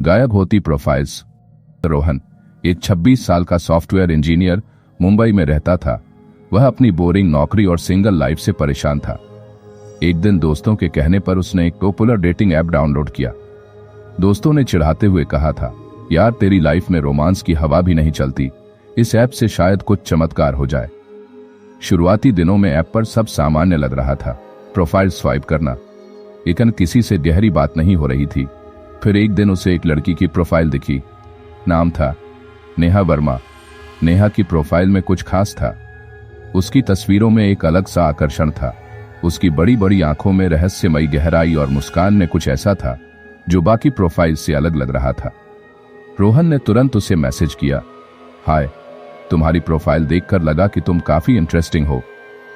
गायब होती प्रोफाइल्स। रोहन एक 26 साल का सॉफ्टवेयर इंजीनियर मुंबई में रहता था। वह अपनी बोरिंग नौकरी और सिंगल लाइफ से परेशान था। एक दिन दोस्तों के कहने पर उसने एक पॉपुलर डेटिंग ऐप डाउनलोड किया। दोस्तों ने चिढ़ाते हुए कहा था, यार तेरी लाइफ में रोमांस की हवा भी नहीं चलती, इस ऐप से शायद कुछ चमत्कार हो जाए। शुरुआती दिनों में ऐप पर सब सामान्य लग रहा था, प्रोफाइल स्वाइप करना, लेकिन किसी से गहरी बात नहीं हो रही थी। फिर एक दिन उसे एक लड़की की प्रोफाइल दिखी। नाम था नेहा वर्मा। नेहा की प्रोफाइल में कुछ खास था। उसकी तस्वीरों में एक अलग सा आकर्षण था। उसकी बड़ी बड़ी आंखों में रहस्यमयी गहराई और मुस्कान में कुछ ऐसा था जो बाकी प्रोफाइल से अलग लग रहा था। रोहन ने तुरंत उसे मैसेज किया, हाय, तुम्हारी प्रोफाइल देखकर लगा कि तुम काफी इंटरेस्टिंग हो।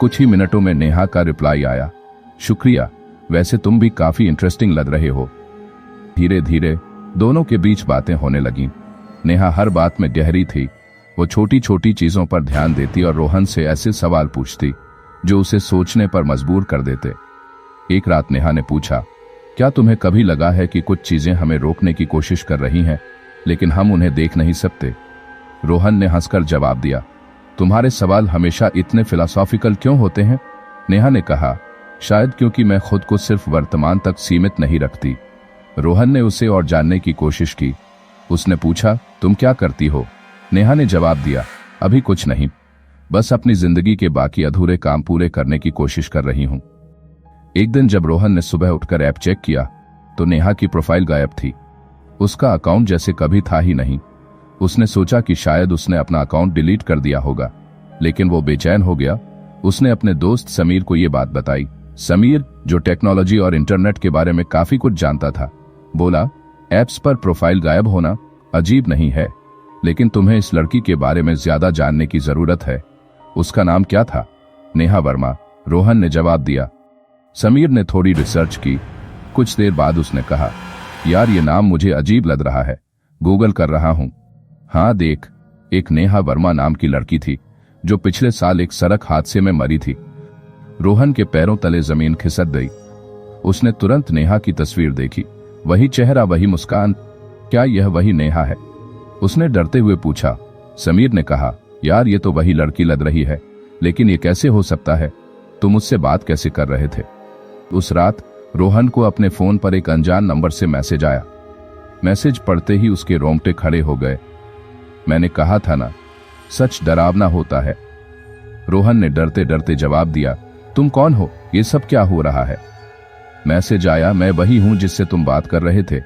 कुछ ही मिनटों में नेहा का रिप्लाई आया, शुक्रिया, वैसे तुम भी काफी इंटरेस्टिंग लग रहे हो। धीरे धीरे दोनों के बीच बातें होने लगीं। नेहा हर बात में गहरी थी। वो छोटी छोटी चीजों पर ध्यान देती और रोहन से ऐसे सवाल पूछती जो उसे सोचने पर मजबूर कर देते। एक रात नेहा ने पूछा, क्या तुम्हें कभी लगा है कि कुछ चीजें हमें रोकने की कोशिश कर रही हैं, लेकिन हम उन्हें देख नहीं सकते? रोहन ने हंसकर जवाब दिया, तुम्हारे सवाल हमेशा इतने फिलॉसॉफिकल क्यों होते हैं? नेहा ने कहा, शायद क्योंकि मैं खुद को सिर्फ वर्तमान तक सीमित नहीं रखती। रोहन ने उसे और जानने की कोशिश की। उसने पूछा, तुम क्या करती हो? नेहा ने जवाब दिया, अभी कुछ नहीं, बस अपनी जिंदगी के बाकी अधूरे काम पूरे करने की कोशिश कर रही हूं। एक दिन जब रोहन ने सुबह उठकर ऐप चेक किया तो नेहा की प्रोफाइल गायब थी। उसका अकाउंट जैसे कभी था ही नहीं। उसने सोचा कि शायद उसने अपना अकाउंट डिलीट कर दिया होगा, लेकिन वो बेचैन हो गया। उसने अपने दोस्त समीर को ये बात बताई। समीर, जो टेक्नोलॉजी और इंटरनेट के बारे में काफी कुछ जानता था, बोला, ऐप्स पर प्रोफाइल गायब होना अजीब नहीं है, लेकिन तुम्हें इस लड़की के बारे में ज्यादा जानने की जरूरत है। उसका नाम क्या था? नेहा वर्मा, रोहन ने जवाब दिया। समीर ने थोड़ी रिसर्च की। कुछ देर बाद उसने कहा, यार ये नाम मुझे अजीब लग रहा है, गूगल कर रहा हूं। हाँ देख, एक नेहा वर्मा नाम की लड़की थी जो पिछले साल एक सड़क हादसे में मरी थी। रोहन के पैरों तले जमीन खिसक गई। उसने तुरंत नेहा की तस्वीर देखी। वही चेहरा, वही मुस्कान। क्या यह वही नेहा है? उसने डरते हुए पूछा। समीर ने कहा, यार ये तो वही लड़की लग रही है, लेकिन ये कैसे हो सकता है? तुम मुझसे बात कैसे कर रहे थे? उस रात रोहन को अपने फोन पर एक अनजान नंबर से मैसेज आया। मैसेज पढ़ते ही उसके रोंगटे खड़े हो गए। मैंने कहा था ना, सच डरावना होता है। रोहन ने डरते डरते जवाब दिया, तुम कौन हो? ये सब क्या हो रहा है? मैसेज आया, मैं वही हूं जिससे तुम बात कर रहे थे।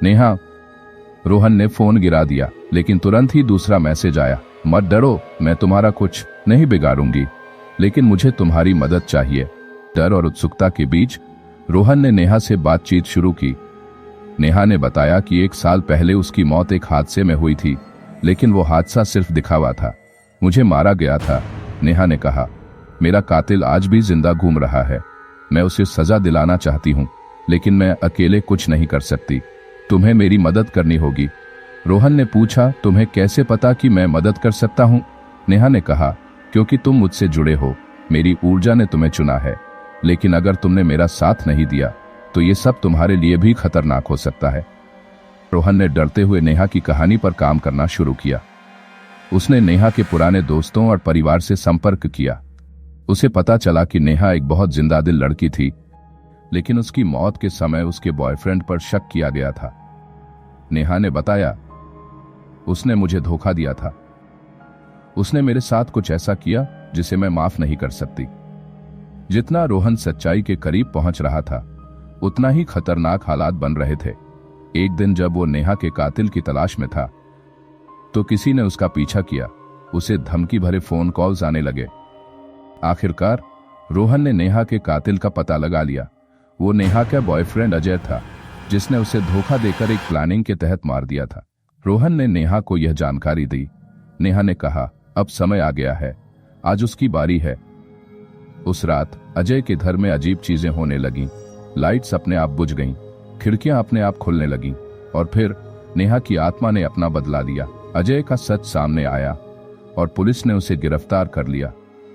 नेहा। रोहन ने फोन गिरा दिया, लेकिन तुरंत ही दूसरा मैसेज आया, मत डरो, मैं तुम्हारा कुछ नहीं बिगाड़ूंगी, लेकिन मुझे तुम्हारी मदद चाहिए। डर और उत्सुकता के बीच रोहन ने नेहा से बातचीत शुरू की। नेहा ने बताया कि 1 साल पहले उसकी मौत एक हादसे में हुई थी, लेकिन वो हादसा सिर्फ दिखावा था। मुझे मारा गया था, नेहा ने कहा। मेरा कातिल आज भी जिंदा घूम रहा है। मैं उसे सजा दिलाना चाहती हूँ, लेकिन मैं अकेले कुछ नहीं कर सकती। तुम्हें मेरी मदद करनी होगी। रोहन ने पूछा, तुम्हें कैसे पता कि मैं मदद कर सकता हूँ? नेहा ने कहा, क्योंकि तुम मुझसे जुड़े हो, मेरी ऊर्जा ने तुम्हें चुना है। लेकिन अगर तुमने मेरा साथ नहीं दिया तो ये सब तुम्हारे लिए भी खतरनाक हो सकता है। रोहन ने डरते हुए नेहा की कहानी पर काम करना शुरू किया। उसने नेहा के पुराने दोस्तों और परिवार से संपर्क किया। उसे पता चला कि नेहा एक बहुत जिंदादिल लड़की थी, लेकिन उसकी मौत के समय उसके बॉयफ्रेंड पर शक किया गया था। नेहा ने बताया, उसने मुझे धोखा दिया था। उसने मेरे साथ कुछ ऐसा किया जिसे मैं माफ नहीं कर सकती। जितना रोहन सच्चाई के करीब पहुंच रहा था, उतना ही खतरनाक हालात बन रहे थे। एक दिन जब वो नेहा के कातिल की तलाश में था, तो किसी ने उसका पीछा किया। उसे धमकी भरे फोन कॉल्स आने लगे। आखिरकार रोहन ने नेहा के कातिल का पता लगा लिया। वो नेहा का बॉयफ्रेंड अजय था, जिसने उसे धोखा देकर एक प्लानिंग के तहत मार दिया था। रोहन ने नेहा को यह जानकारी दी। नेहा ने कहा, अब समय आ गया है, आज उसकी बारी है। उस रात अजय के घर में अजीब चीजें होने लगीं। लाइट्स अपने आप बुझ गईं, खिड़कियां अपने आप खुलने लगीं, और फिर नेहा की आत्मा ने अपना बदला लिया। अजय का सच सामने आया और पुलिस ने उसे गिरफ्तार कर लिया।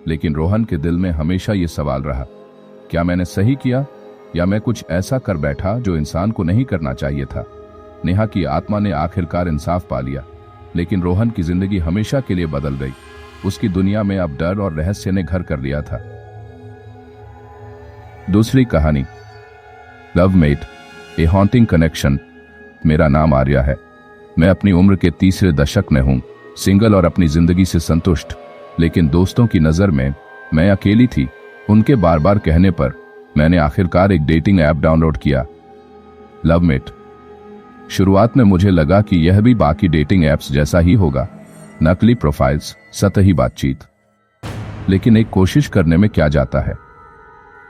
लेकिन रोहन के दिल में हमेशा ये सवाल रहा, क्या मैंने सही किया, या मैं कुछ ऐसा कर बैठा जो इंसान को नहीं करना चाहिए था? नेहा की आत्मा ने आखिरकार इंसाफ पा लिया, लेकिन रोहन की जिंदगी हमेशा के लिए बदल गई। उसकी दुनिया में अब डर और रहस्य ने घर कर लिया था। दूसरी कहानी, लवमेट, ए हॉन्टिंग कनेक्शन। मेरा नाम आर्या है। मैं अपनी उम्र के तीसरे दशक में हूं, सिंगल और अपनी जिंदगी से संतुष्ट। लेकिन दोस्तों की नजर में मैं अकेली थी। उनके बार बार कहने पर मैंने आखिरकार एक डेटिंग ऐप डाउनलोड किया, लवमेट। शुरुआत में मुझे लगा कि यह भी बाकी डेटिंग ऐप्स जैसा ही होगा, नकली प्रोफाइल्स, सतही बातचीत। लेकिन एक कोशिश करने में क्या जाता है।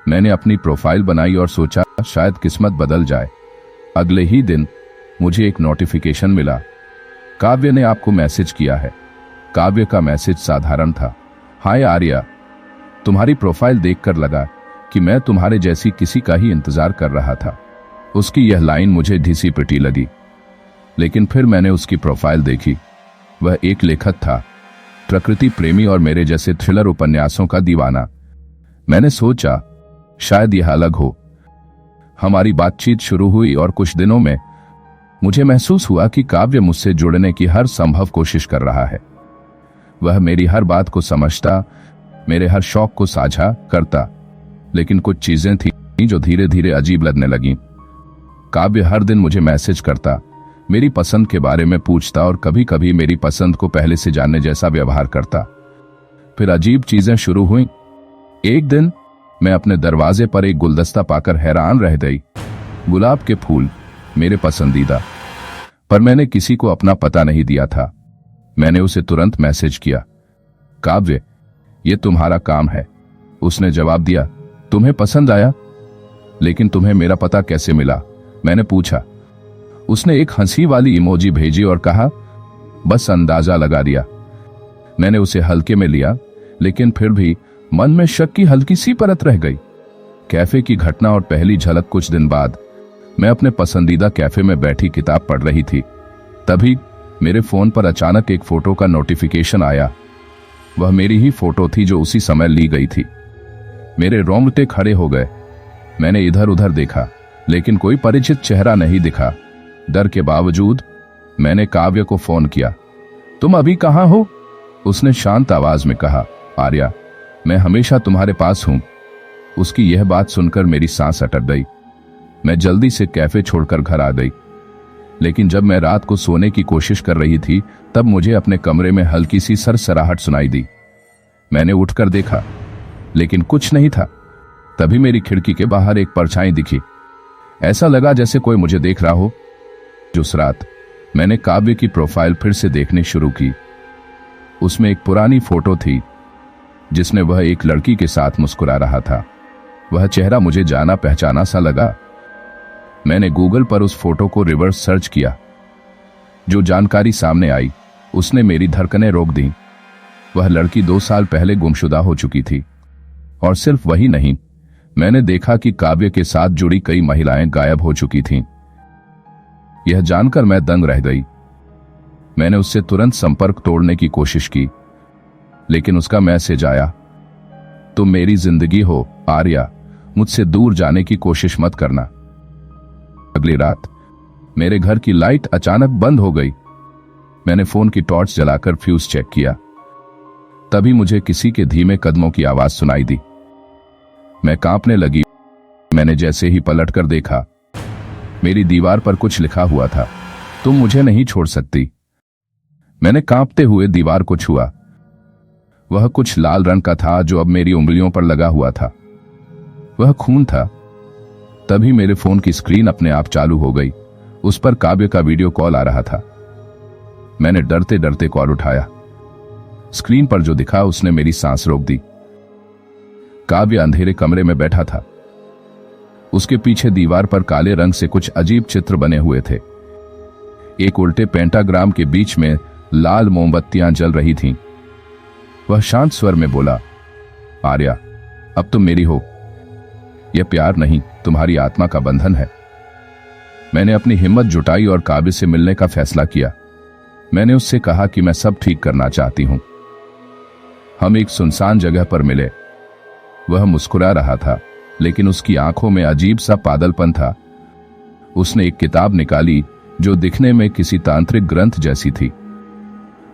मैंने अपनी प्रोफाइल बनाई और सोचा शायद किस्मत बदल जाए। अगले ही दिन मुझे एक नोटिफिकेशन मिला, काव्य ने आपको मैसेज किया है। काव्य का मैसेज साधारण था, हाय आर्या, तुम्हारी प्रोफाइल देखकर लगा कि मैं तुम्हारे जैसी किसी का ही इंतजार कर रहा था। उसकी यह लाइन मुझे ढीसी पिटी लगी, लेकिन फिर मैंने उसकी प्रोफाइल देखी। वह एक लेखक था, प्रकृति प्रेमी और मेरे जैसे थ्रिलर उपन्यासों का दीवाना। मैंने सोचा शायद यह अलग हो। हमारी बातचीत शुरू हुई और कुछ दिनों में मुझे महसूस हुआ कि काव्य मुझसे जुड़ने की हर संभव कोशिश कर रहा है। वह मेरी हर बात को समझता, मेरे हर शौक को साझा करता। लेकिन कुछ चीजें थीं जो धीरे धीरे अजीब लगने लगीं। काव्य हर दिन मुझे मैसेज करता, मेरी पसंद के बारे में पूछता और कभी कभी मेरी पसंद को पहले से जानने जैसा व्यवहार करता। फिर अजीब चीजें शुरू हुईं। एक दिन मैं अपने दरवाजे पर एक गुलदस्ता पाकर हैरान रह गई। गुलाब के फूल, मेरे पसंदीदा। पर मैंने किसी को अपना पता नहीं दिया था। मैंने उसे तुरंत मैसेज किया, काव्य, ये तुम्हारा काम है। उसने जवाब दिया, तुम्हें पसंद आया? लेकिन तुम्हें मेरा पता कैसे मिला? मैंने पूछा। उसने एक हंसी वाली इमोजी भेजी और कहा, बस अंदाजा लगा दिया। मैंने उसे हल्के में लिया, लेकिन फिर भी मन में शक की हल्की सी परत रह गई। कैफे की घटना और पहली झलक। कुछ दिन बाद मैं अपने पसंदीदा कैफे में बैठी किताब पढ़ रही थी। तभी मेरे फोन पर अचानक एक फोटो का नोटिफिकेशन आया। वह मेरी ही फोटो थी जो उसी समय ली गई थी। मेरे रोंगटे खड़े हो गए। मैंने इधर उधर देखा, लेकिन कोई परिचित चेहरा नहीं दिखा। डर के बावजूद मैंने काव्य को फोन किया। तुम अभी कहाँ हो? उसने शांत आवाज में कहा, आर्या, मैं हमेशा तुम्हारे पास हूं। उसकी यह बात सुनकर मेरी सांस अटक गई। मैं जल्दी से कैफे छोड़कर घर आ गई। लेकिन जब मैं रात को सोने की कोशिश कर रही थी, तब मुझे अपने कमरे में हल्की सी सरसराहट सुनाई दी। मैंने उठकर देखा, लेकिन कुछ नहीं था। तभी मेरी खिड़की के बाहर एक परछाई दिखी। ऐसा लगा जैसे कोई मुझे देख रहा हो। उस रात मैंने काव्य की प्रोफाइल फिर से देखनी शुरू की। उसमें एक पुरानी फोटो थी जिसमें वह एक लड़की के साथ मुस्कुरा रहा था। वह चेहरा मुझे जाना पहचाना सा लगा। मैंने गूगल पर उस फोटो को रिवर्स सर्च किया। जो जानकारी सामने आई उसने मेरी धड़कनें रोक दी। वह लड़की 2 साल पहले गुमशुदा हो चुकी थी। और सिर्फ वही नहीं, मैंने देखा कि काव्य के साथ जुड़ी कई महिलाएं गायब हो चुकी थीं। यह जानकर मैं दंग रह गई। मैंने उससे तुरंत संपर्क तोड़ने की कोशिश की, लेकिन उसका मैसेज आया, तुम मेरी जिंदगी हो आर्या, मुझसे दूर जाने की कोशिश मत करना। अगली रात मेरे घर की लाइट अचानक बंद हो गई। मैंने फोन की टॉर्च जलाकर फ्यूज चेक किया। तभी मुझे किसी के धीमे कदमों की आवाज सुनाई दी। मैं कांपने लगी। मैंने जैसे ही पलटकर देखा, मेरी दीवार पर कुछ लिखा हुआ था, तुम मुझे नहीं छोड़ सकती। मैंने कांपते हुए दीवार को छुआ। वह कुछ लाल रंग का था जो अब मेरी उंगलियों पर लगा हुआ था। वह खून था। तभी मेरे फोन की स्क्रीन अपने आप चालू हो गई। उस पर काव्य का वीडियो कॉल आ रहा था। मैंने डरते डरते कॉल उठाया। स्क्रीन पर जो दिखा उसने मेरी सांस रोक दी। काव्य अंधेरे कमरे में बैठा था। उसके पीछे दीवार पर काले रंग से कुछ अजीब चित्र बने हुए थे। एक उल्टे पेंटाग्राम के बीच में लाल मोमबत्तियां जल रही थीं। वह शांत स्वर में बोला, आर्या, अब तुम मेरी हो। यह प्यार नहीं, तुम्हारी आत्मा का बंधन है। मैंने अपनी हिम्मत जुटाई और काव्य से मिलने का फैसला किया। मैंने उससे कहा कि मैं सब ठीक करना चाहती हूं। हम एक सुनसान जगह पर मिले। वह मुस्कुरा रहा था, लेकिन उसकी आंखों में अजीब सा पागलपन था। उसने एक किताब निकाली जो दिखने में किसी तांत्रिक ग्रंथ जैसी थी।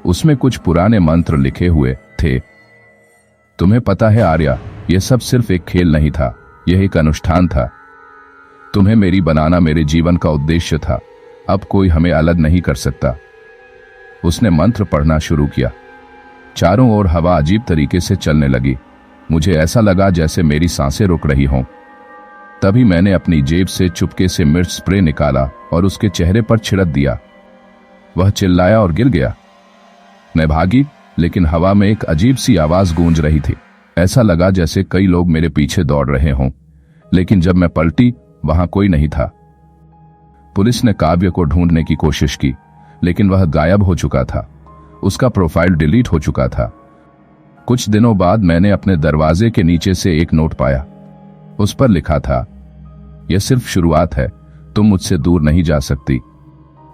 उसमें कुछ पुराने मंत्र लिखे हुए थे। तुम्हें पता है आर्या, यह सब सिर्फ एक खेल नहीं था, यह एक अनुष्ठान था। तुम्हें मेरी बनाना मेरे जीवन का उद्देश्य था। अब कोई हमें अलग नहीं कर सकता। उसने मंत्र पढ़ना शुरू किया। चारों ओर हवा अजीब तरीके से चलने लगी। मुझे ऐसा लगा जैसे मेरी सांसें रुक रही हों। तभी मैंने अपनी जेब से चुपके से मिर्च स्प्रे निकाला और उसके चेहरे पर छिड़क दिया। वह चिल्लाया और गिर गया। मैं भागी, लेकिन हवा में एक अजीब सी आवाज गूंज रही थी। ऐसा लगा जैसे कई लोग मेरे पीछे दौड़ रहे हों, लेकिन जब मैं पलटी, वहां कोई नहीं था। पुलिस ने काव्य को ढूंढने की कोशिश की, लेकिन वह गायब हो चुका था। उसका प्रोफाइल डिलीट हो चुका था। कुछ दिनों बाद मैंने अपने दरवाजे के नीचे से एक नोट पाया। उस पर लिखा था, यह सिर्फ शुरुआत है, तुम मुझसे दूर नहीं जा सकती।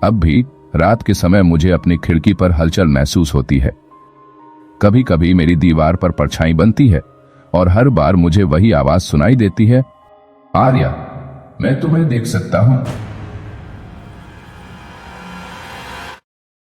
अब भी रात के समय मुझे अपनी खिड़की पर हलचल महसूस होती है। कभी कभी मेरी दीवार पर परछाई बनती है और हर बार मुझे वही आवाज सुनाई देती है, आर्या, मैं तुम्हें देख सकता हूं।